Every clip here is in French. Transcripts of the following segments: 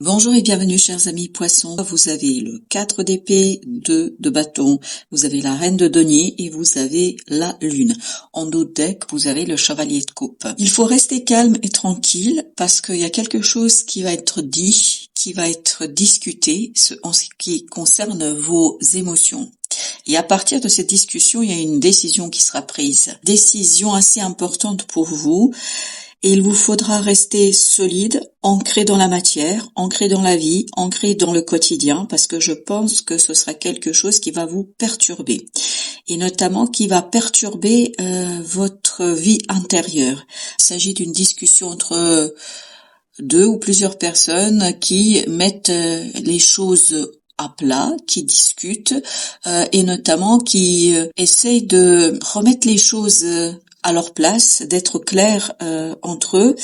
Bonjour et bienvenue chers amis poissons, vous avez le 4 d'épée, 2 de bâton, vous avez la reine de denier et vous avez la lune. En dos de deck, vous avez le chevalier de coupe. Il faut rester calme et tranquille parce qu'il y a quelque chose qui va être dit, qui va être discuté en ce qui concerne vos émotions. Et à partir de cette discussion, il y a une décision qui sera prise. Décision assez importante pour vous. Et il vous faudra rester solide, ancré dans la matière, ancré dans la vie, ancré dans le quotidien, parce que je pense que ce sera quelque chose qui va vous perturber. Et notamment qui va perturber votre vie intérieure. Il s'agit d'une discussion entre deux ou plusieurs personnes qui mettent les choses à plat, qui discutent et notamment qui essayent de remettre les choses à leur place, d'être clairs entre eux,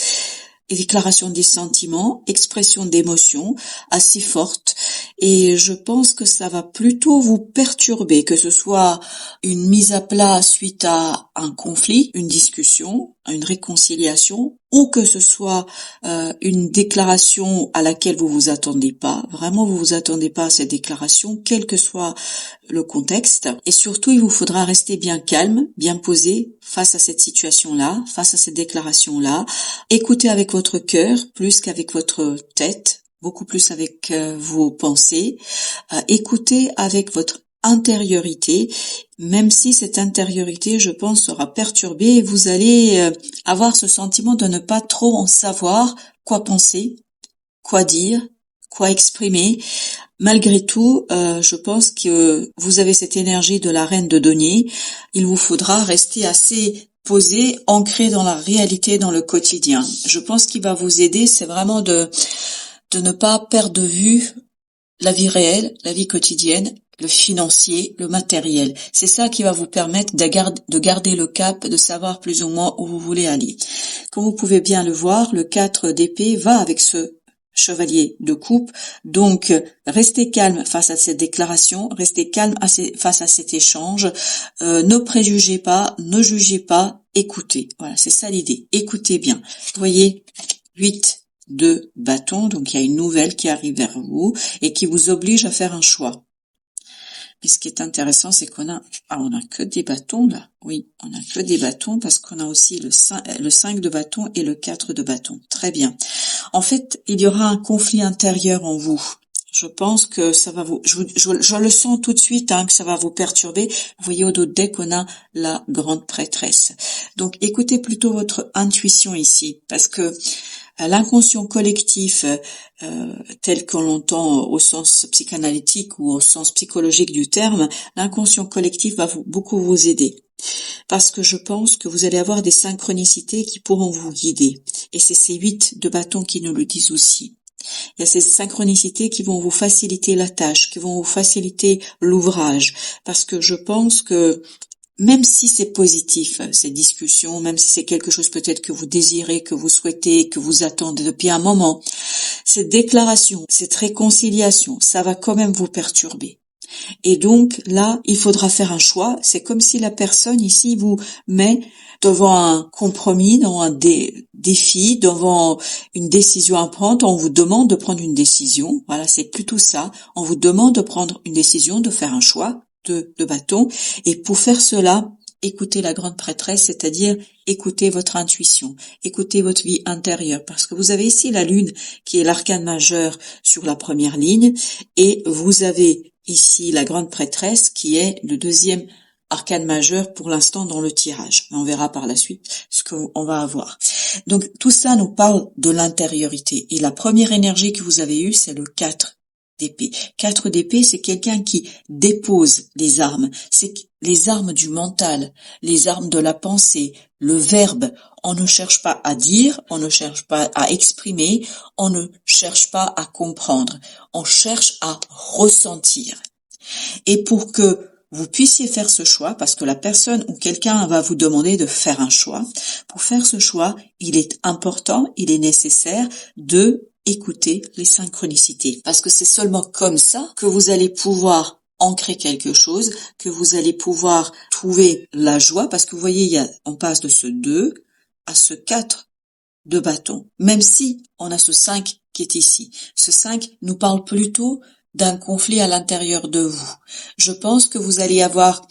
et déclaration des sentiments, expression d'émotions assez fortes. Et je pense que ça va plutôt vous perturber, que ce soit une mise à plat suite à un conflit, une discussion, une réconciliation, ou que ce soit une déclaration à laquelle vous vous attendez pas. Vraiment, vous vous attendez pas à cette déclaration, quel que soit le contexte. Et surtout, il vous faudra rester bien calme, bien posé face à cette situation-là, face à cette déclaration-là. Écoutez avec votre cœur plus qu'avec votre tête, beaucoup plus avec vos pensées. Écoutez avec votre intériorité, même si cette intériorité, je pense, sera perturbée et vous allez avoir ce sentiment de ne pas trop en savoir quoi penser, quoi dire, quoi exprimer. Malgré tout, je pense que vous avez cette énergie de la reine de denier. Il vous faudra rester assez posé, ancré dans la réalité, dans le quotidien. Je pense qu'il va vous aider, c'est vraiment de ne pas perdre de vue la vie réelle, la vie quotidienne, le financier, le matériel. C'est ça qui va vous permettre de garder le cap, de savoir plus ou moins où vous voulez aller. Comme vous pouvez bien le voir, le 4 d'épée va avec ce chevalier de coupe. Donc, restez calme face à cette déclaration, restez calme face à cet échange. Ne préjugez pas, ne jugez pas, écoutez. Voilà, c'est ça l'idée. Écoutez bien. Vous voyez, 8 de bâton, donc il y a une nouvelle qui arrive vers vous et qui vous oblige à faire un choix. Puis ce qui est intéressant, c'est on a que des bâtons là. Oui, on a que des bâtons parce qu'on a aussi le 5 de bâton et le 4 de bâton. Très bien. En fait, il y aura un conflit intérieur en vous. Je pense que ça va je le sens tout de suite, que ça va vous perturber. Vous voyez au dos de deck, on a la grande prêtresse. Donc, écoutez plutôt votre intuition ici, parce que l'inconscient collectif, tel qu'on l'entend au sens psychanalytique ou au sens psychologique du terme, l'inconscient collectif va beaucoup vous aider. Parce que je pense que vous allez avoir des synchronicités qui pourront vous guider. Et c'est ces 8 de bâton qui nous le disent aussi. Il y a ces synchronicités qui vont vous faciliter la tâche, qui vont vous faciliter l'ouvrage. Parce que je pense que même si c'est positif, ces discussions, même si c'est quelque chose peut-être que vous désirez, que vous souhaitez, que vous attendez depuis un moment, cette déclaration, cette réconciliation, ça va quand même vous perturber. Et donc là, il faudra faire un choix. C'est comme si la personne ici vous met devant un compromis, devant un défi, devant une décision à prendre. On vous demande de prendre une décision. Voilà, c'est plutôt ça. On vous demande de prendre une décision, de faire un choix de bâton. Et pour faire cela, écoutez la grande prêtresse, c'est-à-dire écoutez votre intuition, écoutez votre vie intérieure, parce que vous avez ici la lune qui est l'arcane majeur sur la première ligne, et vous avez ici la grande prêtresse qui est le deuxième arcane majeur pour l'instant dans le tirage. On verra par la suite ce qu'on va avoir. Donc tout ça nous parle de l'intériorité. Et la première énergie que vous avez eue, c'est le 4 d'épée. 4 d'épée, c'est quelqu'un qui dépose les armes. C'est les armes du mental, les armes de la pensée, le verbe. On ne cherche pas à dire, on ne cherche pas à exprimer, on ne cherche pas à comprendre. On cherche à ressentir. Et pour que vous puissiez faire ce choix, parce que la personne ou quelqu'un va vous demander de faire un choix, pour faire ce choix, il est important, il est nécessaire de écouter les synchronicités. Parce que c'est seulement comme ça que vous allez pouvoir ancrer quelque chose, que vous allez pouvoir trouver la joie, parce que vous voyez, on passe de ce 2 à ce 4 de bâton. Même si on a ce 5 qui est ici. Ce 5 nous parle plutôt d'un conflit à l'intérieur de vous. Je pense que vous allez avoir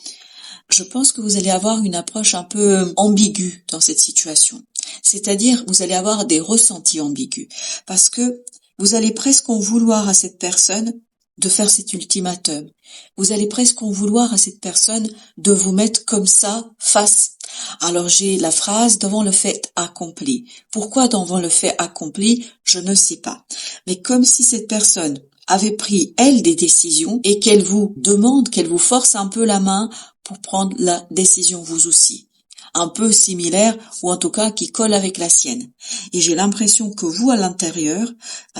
une approche un peu ambiguë dans cette situation. C'est-à-dire, vous allez avoir des ressentis ambigus. Parce que vous allez presque en vouloir à cette personne de faire cet ultimatum. Vous allez presque en vouloir à cette personne de vous mettre comme ça face. Alors j'ai la phrase devant le fait accompli. Pourquoi devant le fait accompli? Je ne sais pas. Mais comme si cette personne avait pris, elle, des décisions et qu'elle vous demande, qu'elle vous force un peu la main pour prendre la décision vous aussi. Un peu similaire ou en tout cas qui colle avec la sienne. Et j'ai l'impression que vous, à l'intérieur,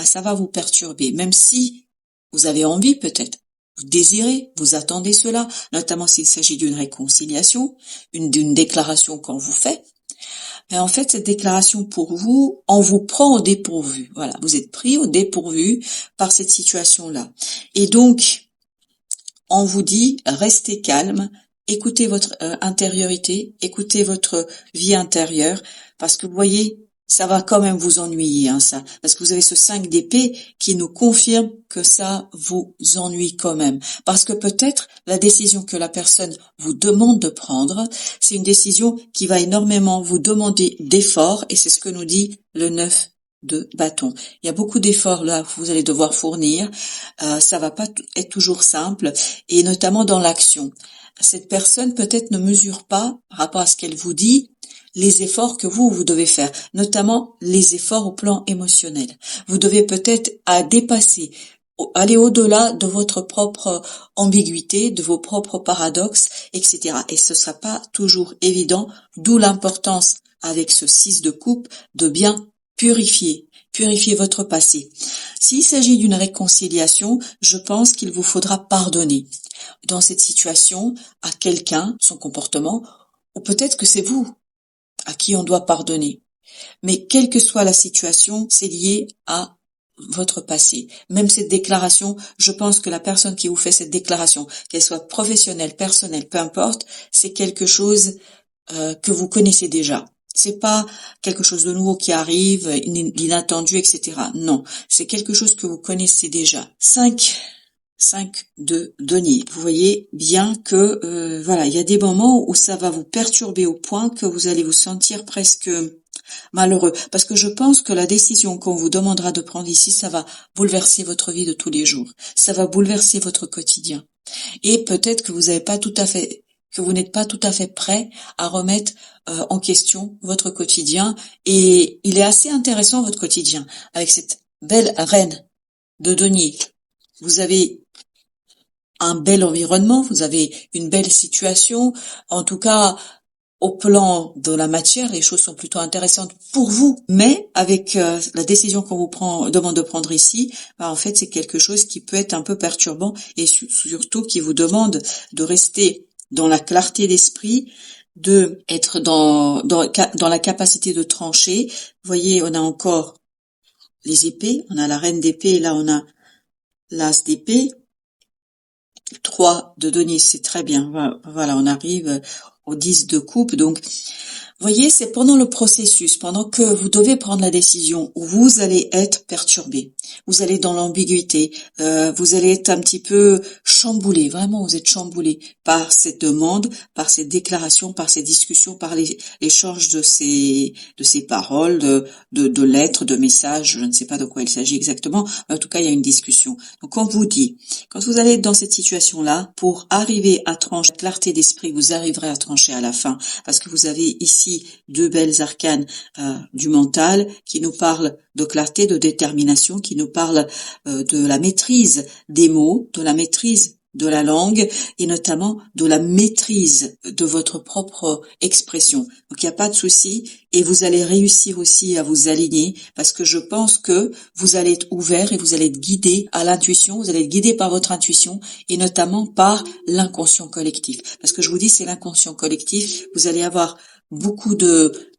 ça va vous perturber. Même si vous avez envie peut-être, vous désirez, vous attendez cela, notamment s'il s'agit d'une réconciliation, d'une déclaration qu'on vous fait. Mais en fait, cette déclaration pour vous, on vous prend au dépourvu. Voilà, vous êtes pris au dépourvu par cette situation-là. Et donc, on vous dit, restez calme, écoutez votre intériorité, écoutez votre vie intérieure, parce que vous voyez, ça va quand même vous ennuyer, ça. Parce que vous avez ce 5 d'épée qui nous confirme que ça vous ennuie quand même. Parce que peut-être la décision que la personne vous demande de prendre, c'est une décision qui va énormément vous demander d'efforts, et c'est ce que nous dit le 9 de bâton. Il y a beaucoup d'efforts là que vous allez devoir fournir. Ça va pas être toujours simple, et notamment dans l'action. Cette personne peut-être ne mesure pas, par rapport à ce qu'elle vous dit, les efforts que vous devez faire, notamment les efforts au plan émotionnel. Vous devez peut-être dépasser, aller au-delà de votre propre ambiguïté, de vos propres paradoxes, etc. Et ce sera pas toujours évident, d'où l'importance avec ce 6 de coupe de bien purifier votre passé. S'il s'agit d'une réconciliation, je pense qu'il vous faudra pardonner dans cette situation à quelqu'un, son comportement, ou peut-être que c'est vous à qui on doit pardonner. Mais quelle que soit la situation, c'est lié à votre passé. Même cette déclaration, je pense que la personne qui vous fait cette déclaration, qu'elle soit professionnelle, personnelle, peu importe, c'est quelque chose que vous connaissez déjà. C'est pas quelque chose de nouveau qui arrive, d'inattendu, etc. Non, c'est quelque chose que vous connaissez déjà. 5 de denier. Vous voyez bien que voilà, il y a des moments où ça va vous perturber au point que vous allez vous sentir presque malheureux. Parce que je pense que la décision qu'on vous demandera de prendre ici, ça va bouleverser votre vie de tous les jours. Ça va bouleverser votre quotidien. Et peut-être que vous n'êtes pas tout à fait prêt à remettre en question votre quotidien. Et il est assez intéressant votre quotidien avec cette belle reine de denier. Vous avez un bel environnement, vous avez une belle situation. En tout cas, au plan de la matière, les choses sont plutôt intéressantes pour vous. Mais avec la décision qu'on vous demande de prendre ici, en fait, c'est quelque chose qui peut être un peu perturbant et surtout qui vous demande de rester dans la clarté d'esprit, de être dans la capacité de trancher. Vous voyez, on a encore les épées, on a la reine d'épée, et là on a l'as d'épée. 3 de denier, c'est très bien. Voilà, on arrive au 10 de coupe. Donc, vous voyez, c'est pendant le processus, pendant que vous devez prendre la décision, où vous allez être perturbé. Vous allez dans l'ambiguïté. Vous allez être un petit peu chamboulé. Vraiment, vous êtes chamboulé par cette demande, par cette déclaration, par ces discussions, par l'échange de ces paroles, de lettres, de messages. Je ne sais pas de quoi il s'agit exactement. Mais en tout cas, il y a une discussion. Donc, on vous dit, quand vous allez être dans cette situation-là, pour arriver à trancher, clarté d'esprit, vous arriverez à trancher à la fin, parce que vous avez ici 2 belles arcanes du mental qui nous parlent de clarté, de détermination, qui nous parlent de la maîtrise des mots, de la maîtrise de la langue et notamment de la maîtrise de votre propre expression. Donc il n'y a pas de souci et vous allez réussir aussi à vous aligner parce que je pense que vous allez être ouvert et vous allez être guidé à l'intuition, vous allez être guidé par votre intuition et notamment par l'inconscient collectif. Parce que je vous dis, c'est l'inconscient collectif, vous allez avoir beaucoup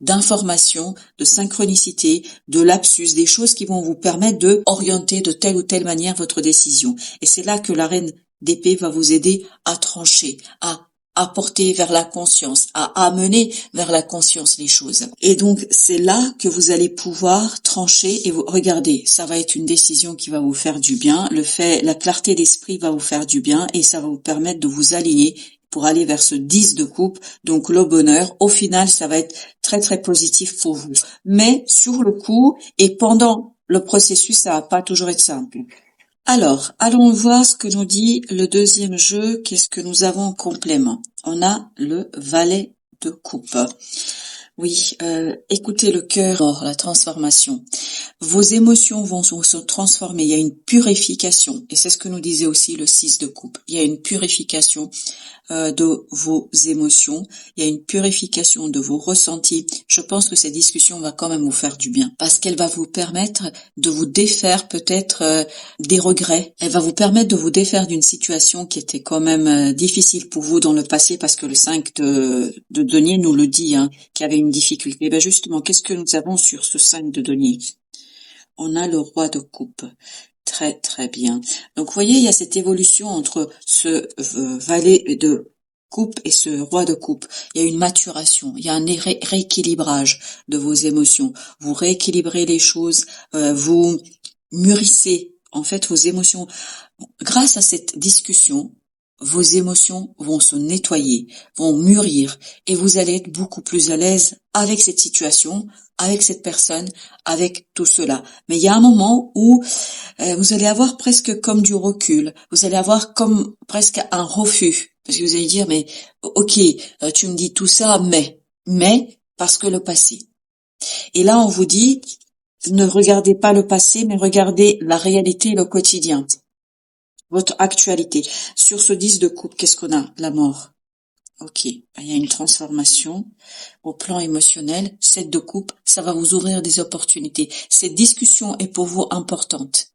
d'informations, de synchronicité, de lapsus, des choses qui vont vous permettre de orienter de telle ou telle manière votre décision. Et c'est là que la reine d'épée va vous aider à trancher, à à porter vers la conscience, à amener vers la conscience les choses. Et donc, c'est là que vous allez pouvoir trancher et vous, regardez, ça va être une décision qui va vous faire du bien. La clarté d'esprit va vous faire du bien et ça va vous permettre de vous aligner pour aller vers ce 10 de coupe, donc le bonheur. Au final, ça va être très très positif pour vous. Mais sur le coup et pendant le processus, ça va pas toujours être simple. Alors, allons voir ce que nous dit le deuxième jeu. Qu'est-ce que nous avons en complément? On a le valet de coupe. Oui, écoutez le cœur, la transformation. Vos émotions vont se transformer. Il y a une purification. Et c'est ce que nous disait aussi le 6 de coupe. Il y a une purification de vos émotions. Il y a une purification de vos ressentis. Je pense que cette discussion va quand même vous faire du bien parce qu'elle va vous permettre de vous défaire peut-être des regrets. Elle va vous permettre de vous défaire d'une situation qui était quand même difficile pour vous dans le passé parce que le 5 de denier nous le dit, qu'il y avait une difficulté. Ben justement, qu'est-ce que nous avons sur ce 5 de denier? On a le roi de coupe. Très très bien. Donc vous voyez, il y a cette évolution entre ce valet de coupe et ce roi de coupe. Il y a une maturation, il y a un rééquilibrage de vos émotions. Vous rééquilibrez les choses, vous mûrissez en fait vos émotions. Grâce à cette discussion, vos émotions vont se nettoyer, vont mûrir et vous allez être beaucoup plus à l'aise avec cette situation, avec cette personne, avec tout cela. Mais il y a un moment où vous allez avoir presque comme du recul, vous allez avoir comme presque un refus, parce que vous allez dire, mais ok, tu me dis tout ça, mais, parce que le passé. Et là, on vous dit, ne regardez pas le passé, mais regardez la réalité et le quotidien, votre actualité. Sur ce 10 de coupe, qu'est-ce qu'on a? La mort. Ok, il y a une transformation au plan émotionnel. 7 de coupe, ça va vous ouvrir des opportunités. Cette discussion est pour vous importante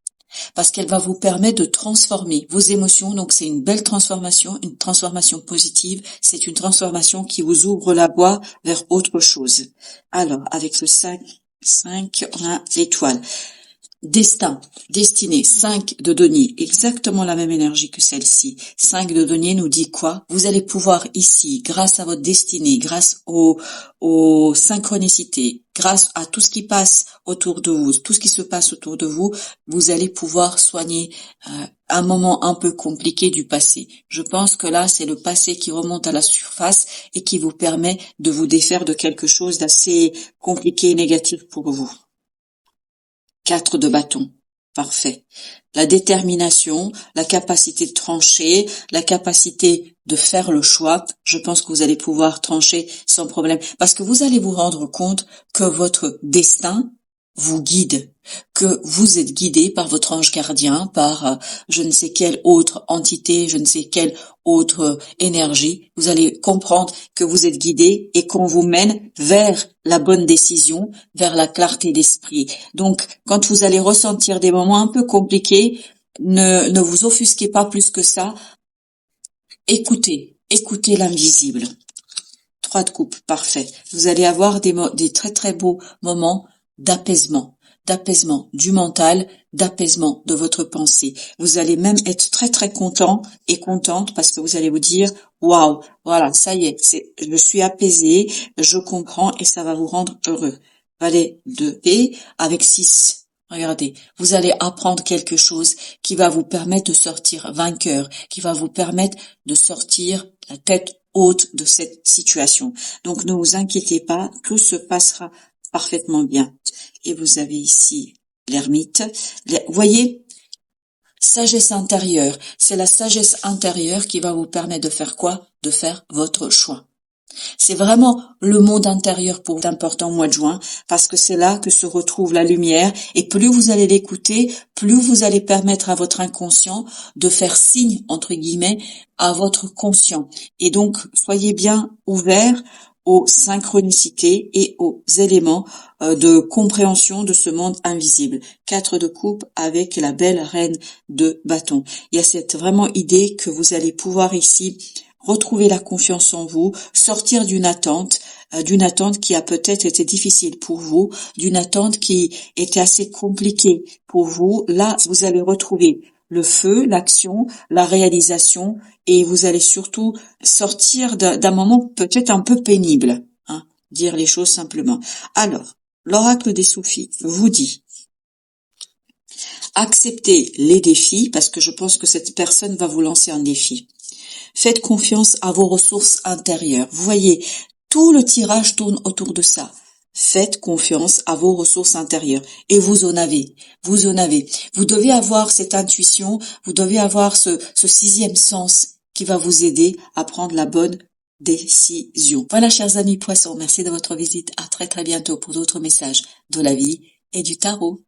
parce qu'elle va vous permettre de transformer vos émotions. Donc c'est une belle transformation, une transformation positive. C'est une transformation qui vous ouvre la voie vers autre chose. Alors, avec le 5, on a l'étoile. Destin, destinée, 5 de denier, exactement la même énergie que celle-ci. 5 de denier nous dit quoi? Vous allez pouvoir ici, grâce à votre destinée, grâce aux synchronicités, grâce à tout ce qui passe autour de vous, tout ce qui se passe autour de vous, vous allez pouvoir soigner un moment un peu compliqué du passé. Je pense que là, c'est le passé qui remonte à la surface et qui vous permet de vous défaire de quelque chose d'assez compliqué et négatif pour vous. 4 de bâton. Parfait. La détermination, la capacité de trancher, la capacité de faire le choix, je pense que vous allez pouvoir trancher sans problème. Parce que vous allez vous rendre compte que votre destin vous guide, que vous êtes guidé par votre ange gardien, par je ne sais quelle autre entité, je ne sais quelle autre énergie. Vous allez comprendre que vous êtes guidé et qu'on vous mène vers la bonne décision, vers la clarté d'esprit. Donc, quand vous allez ressentir des moments un peu compliqués, ne vous offusquez pas plus que ça. Écoutez l'invisible. 3 de coupe, parfait. Vous allez avoir des très très beaux moments d'apaisement du mental, d'apaisement de votre pensée. Vous allez même être très très content et contente parce que vous allez vous dire waouh, voilà, ça y est, je suis apaisée, je comprends et ça va vous rendre heureux. Valet de paix avec 6. Regardez, vous allez apprendre quelque chose qui va vous permettre de sortir vainqueur, qui va vous permettre de sortir la tête haute de cette situation. Donc ne vous inquiétez pas, tout se passera parfaitement bien. Et vous avez ici l'ermite. Voyez, sagesse intérieure. C'est la sagesse intérieure qui va vous permettre de faire quoi? De faire votre choix. C'est vraiment le monde intérieur pour vous important au mois de juin, parce que c'est là que se retrouve la lumière, et plus vous allez l'écouter, plus vous allez permettre à votre inconscient de faire signe, entre guillemets, à votre conscient. Et donc, soyez bien ouverts aux synchronicités et aux éléments de compréhension de ce monde invisible. 4 de coupe avec la belle reine de bâton. Il y a cette vraiment idée que vous allez pouvoir ici retrouver la confiance en vous, sortir d'une attente qui a peut-être été difficile pour vous, d'une attente qui était assez compliquée pour vous. Là, vous allez retrouver le feu, l'action, la réalisation, et vous allez surtout sortir d'un moment peut-être un peu pénible, hein, dire les choses simplement. Alors, l'oracle des soufis vous dit: acceptez les défis, parce que je pense que cette personne va vous lancer un défi. Faites confiance à vos ressources intérieures. Vous voyez, tout le tirage tourne autour de ça. Faites confiance à vos ressources intérieures. Et vous en avez. Vous en avez. Vous devez avoir cette intuition, vous devez avoir ce sixième sens qui va vous aider à prendre la bonne décision. Voilà, chers amis poissons, merci de votre visite. À très très bientôt pour d'autres messages de la vie et du tarot.